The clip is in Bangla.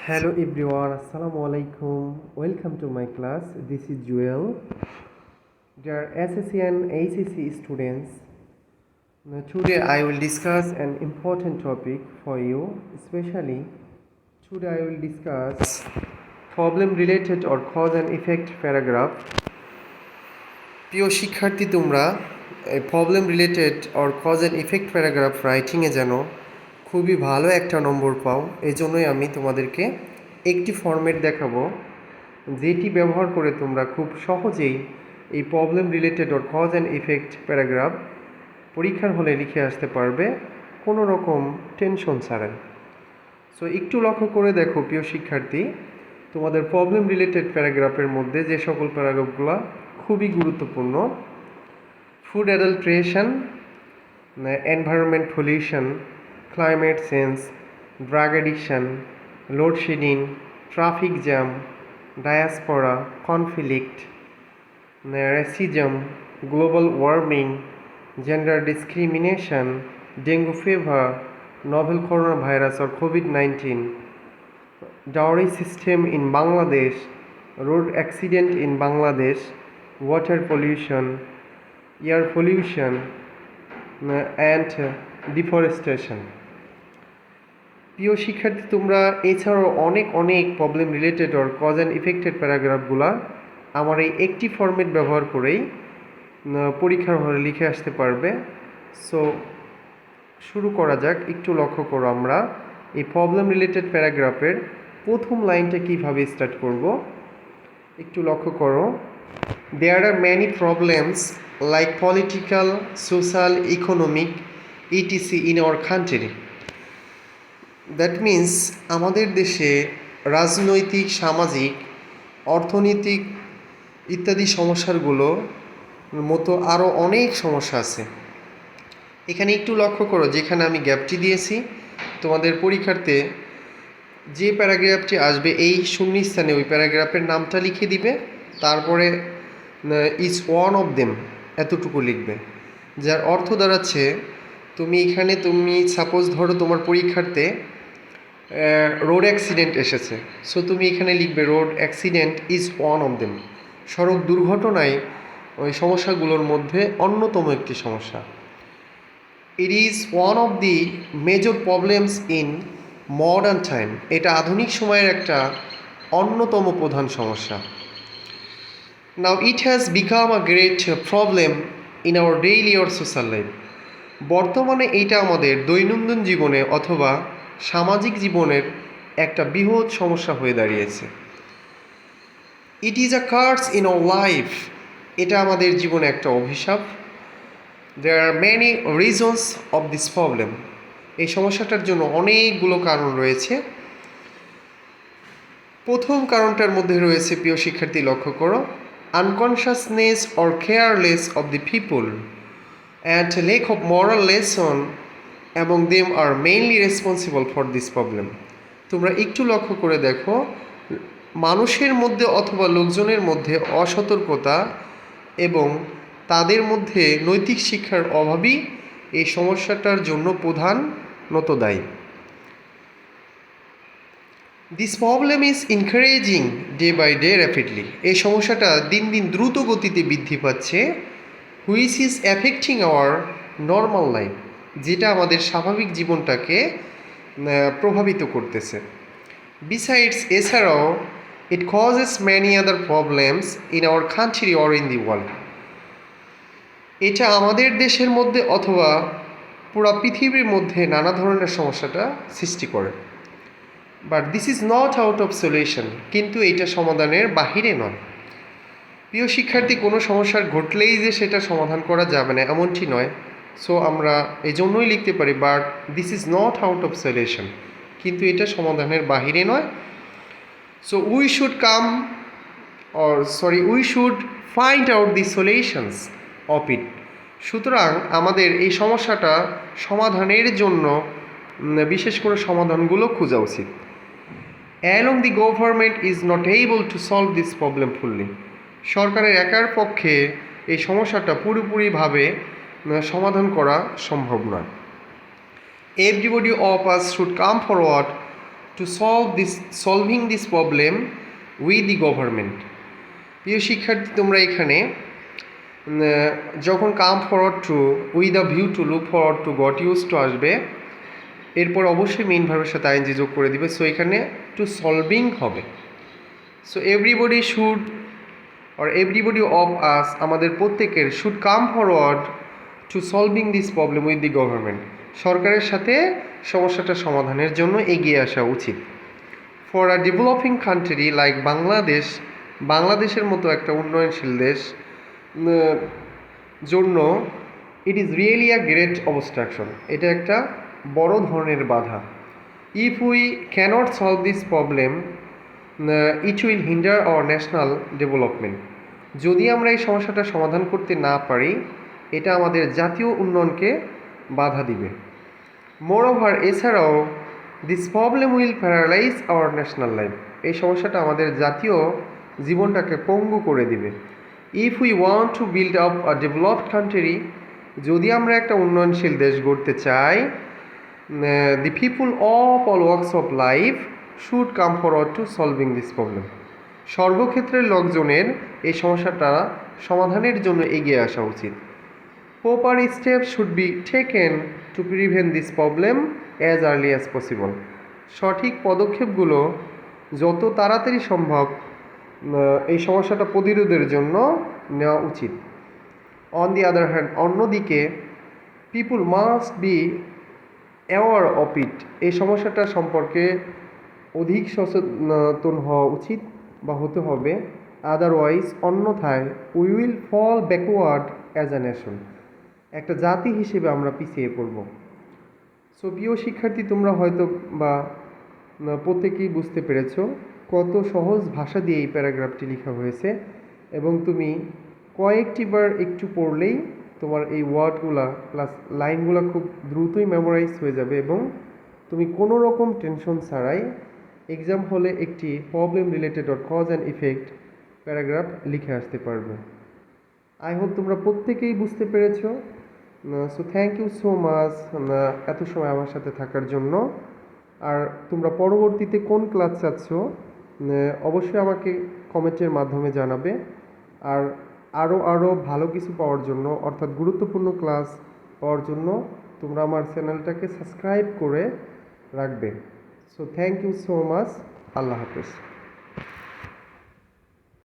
Hello everyone, Assalamu alaikum. Welcome to my class. This is Joel. Dear SSC and ACC students, today I will discuss an important topic for you. Especially today I will discuss problem related or cause and effect paragraph. প্রিয় শিক্ষার্থী, তোমরা problem related or cause and effect paragraph রাইটিংয়ে যেন খুবই ভালো একটা নম্বর পাও, এই জন্যই আমি তোমাদেরকে একটি ফরম্যাট দেখাবো যেটি ব্যবহার করে তোমরা খুব সহজেই এই problem related or cause and effect paragraph পরীক্ষার হলে লিখে আসতে পারবে কোনো রকম টেনশন ছাড়াই। সো একটু লক্ষ্য করে দেখো প্রিয় শিক্ষার্থী, তোমাদের প্রবলেম রিলেটেড প্যারাগ্রাফের মধ্যে যে সকল প্যারাগ্রাফগুলো খুবই গুরুত্বপূর্ণ: food adulteration, environment pollution, climate change, drug addiction, load shedding, traffic jam, diaspora, conflict, racism, global warming, gender discrimination, dengue fever, novel coronavirus or COVID-19, dowry system in Bangladesh, road accident in Bangladesh, water pollution, air pollution, and deforestation. প্রিয় শিক্ষার্থী, তোমরা এছাড়াও অনেক problem related or cause and effected প্যারাগ্রাফগুলো আমার এই একটি ফরম্যাট ব্যবহার করেই পরীক্ষার হলে লিখে আসতে পারবে। সো শুরু করা যাক। একটু লক্ষ্য করো, আমরা এই প্রবলেম রিলেটেড প্যারাগ্রাফের প্রথম লাইনটা কীভাবে স্টার্ট করব একটু লক্ষ্য করো। There are many problems like political, social, economic etc in our country. That means আমাদের দেশে রাজনৈতিক, সামাজিক, অর্থনৈতিক ইত্যাদি সমস্যাগুলো মতো আরও অনেক সমস্যা আছে। এখানে একটু লক্ষ্য করো, যেখানে আমি গ্যাপটি দিয়েছি, তোমাদের পরীক্ষার্থে যে প্যারাগ্রাফটি আসবে এই শূন্যস্থানে ওই প্যারাগ্রাফের নামটা লিখে দিবে, তারপরে ইজ ওয়ান অফ দেম এতটুকু লিখবে, যার অর্থ দাঁড়াচ্ছে তুমি সাপোজ ধরো তোমার পরীক্ষার্থে রোড অ্যাক্সিডেন্ট এসেছে, সো তুমি এখানে লিখবে road accident is one of them. সড়ক দুর্ঘটনায় ওই সমস্যাগুলোর মধ্যে অন্যতম একটি সমস্যা। It is one of the major problems in modern time. এটা আধুনিক সময়ের একটা অন্যতম প্রধান সমস্যা। Now it has become a great problem in our daily or social life. বর্তমানে এইটা আমাদের দৈনন্দিন জীবনে অথবা সামাজিক জীবনের একটা বৃহৎ সমস্যা হয়ে দাঁড়িয়েছে। It is a curse in our life. এটা আমাদের জীবনে একটা অভিশাপ। There are many reasons of this problem. এই সমস্যাটার জন্য অনেকগুলো কারণ রয়েছে। প্রথম কারণটার মধ্যে রয়েছে, প্রিয় শিক্ষার্থী লক্ষ্য করো, unconsciousness or careless of the people and lack of moral lesson এবং them are mainly responsible for this problem. তোমরা একটু লক্ষ্য করে দেখো, মানুষের মধ্যে অথবা লোকজনের মধ্যে অসতর্কতা এবং তাদের মধ্যে নৈতিক শিক্ষার অভাবই এই সমস্যাটার জন্য প্রধানত দায়ী। This problem is encouraging day by day rapidly. এই সমস্যাটা দিন দিন দ্রুত গতিতে বৃদ্ধি পাচ্ছে। Which is affecting our normal life, যেটা আমাদের স্বাভাবিক জীবনটাকে প্রভাবিত করতেছে। বিসাইডস, এছাড়াও it causes many other problems in our country or in the world. এটা আমাদের দেশের মধ্যে অথবা পুরো পৃথিবীর মধ্যে নানা ধরনের সমস্যাটা সৃষ্টি করে। But this is not out of solution. কিন্তু এটা সমাধানের বাহিরে নয়। প্রিয় শিক্ষার্থী, কোনো সমস্যা ঘটলেই যে সেটা সমাধান করা যাবে না এমনটি নয়। সো আমরা এই জন্যই লিখতে পারি but this is not out of solution, কিন্তু এটা সমাধানের বাহিরে নয়। So we should find out the solutions of it. সুতরাং আমাদের এই সমস্যাটা সমাধানের জন্য বিশেষ করে সমাধানগুলো খোঁজা উচিত। Along the government is not able to solve this problem fully. সরকারের একার পক্ষে এই সমস্যাটা পুরোপুরিভাবে সমাধান করা সম্ভব নয়। Everybody of us should come forward to solving this problem with the government. প্রিয় শিক্ষার্থী, তোমরা এখানে যখন come forward to with a view to look forward to got use to আসবে, এরপর অবশ্যই মেইন ভার্বের সাথে আইএনজি যোগ করে দিবে। সো এখানে টু সলভিং হবে। So everybody should or everybody of us, আমাদের প্রত্যেকের, should come forward to solving this problem with the government, সরকারের সাথে সমস্যাটা সমাধানের জন্য এগিয়ে আসা উচিত। For a developing country like Bangladesh, বাংলাদেশের মতো একটা উন্নয়নশীল দেশ জন্য it is really a great obstruction, এটা একটা বড় ধরনের বাধা। If we can't solve this problem it will hinder our national development, যদি আমরা এই সমস্যাটা সমাধান করতে না পারি, এটা আমাদের জাতীয় উন্নয়নকে বাধা দিবে। মোরওভার, এছাড়াও this problem will paralyse our national life, এই সমস্যাটা আমাদের জাতীয় জীবনটাকে পঙ্গু করে দিবে। If we want to build up a developed country, যদি আমরা একটা উন্নয়নশীল দেশ গড়তে চাই, the people of all works of life should come forward to solving this problem, সর্বক্ষেত্রের লোকজনের এই সমস্যাটা সমাধানের জন্য এগিয়ে আসা উচিত। Proper step should be taken to prevent this problem as early as possible, সঠিক পদক্ষেপগুলো যত তাড়াতাড়ি সম্ভব এই সমস্যাটা প্রতিরোধের জন্য নেওয়া উচিত। অন দি আদার হ্যান্ড, অন্যদিকে people must be aware of it, এই সমস্যাটা সম্পর্কে অধিক সচেতন হওয়া উচিত বা হতে হবে। আদারওয়াইজ, অন্যথায় we will fall backward as a nation, একটা জাতি হিসেবে আমরা পিছিয়ে পড়ব। সো প্রিয় শিক্ষার্থী, তোমরা হয়তো বা প্রত্যেকেই বুঝতে পেরেছ কত সহজ ভাষা দিয়ে এই প্যারাগ্রাফটি লেখা হয়েছে, এবং তুমি কয়েকটি বার একটু পড়লেই তোমার এই ওয়ার্ডগুলা প্লাস লাইনগুলো খুব দ্রুতই মেমোরাইজ হয়ে যাবে, এবং তুমি কোনো রকম টেনশন ছাড়াই এক্সাম হলে একটি problem related or cause and effect paragraph লিখে আসতে পারবে। আই হোপ তোমরা প্রত্যেকেই বুঝতে পেরেছো। So thank you so much এত সময় আমার সাথে থাকার জন্য। আর তোমরা পরবর্তীতে কোন ক্লাস চাচ্ছ অবশ্যই আমাকে কমেন্টের মাধ্যমে জানাবে। আর আরও ভালো কিছু পাওয়ার জন্য, অর্থাৎ গুরুত্বপূর্ণ ক্লাস পাওয়ার জন্য তোমরা আমার চ্যানেলটাকে সাবস্ক্রাইব করে রাখবে। So thank you so much. আল্লাহ হাফেজ।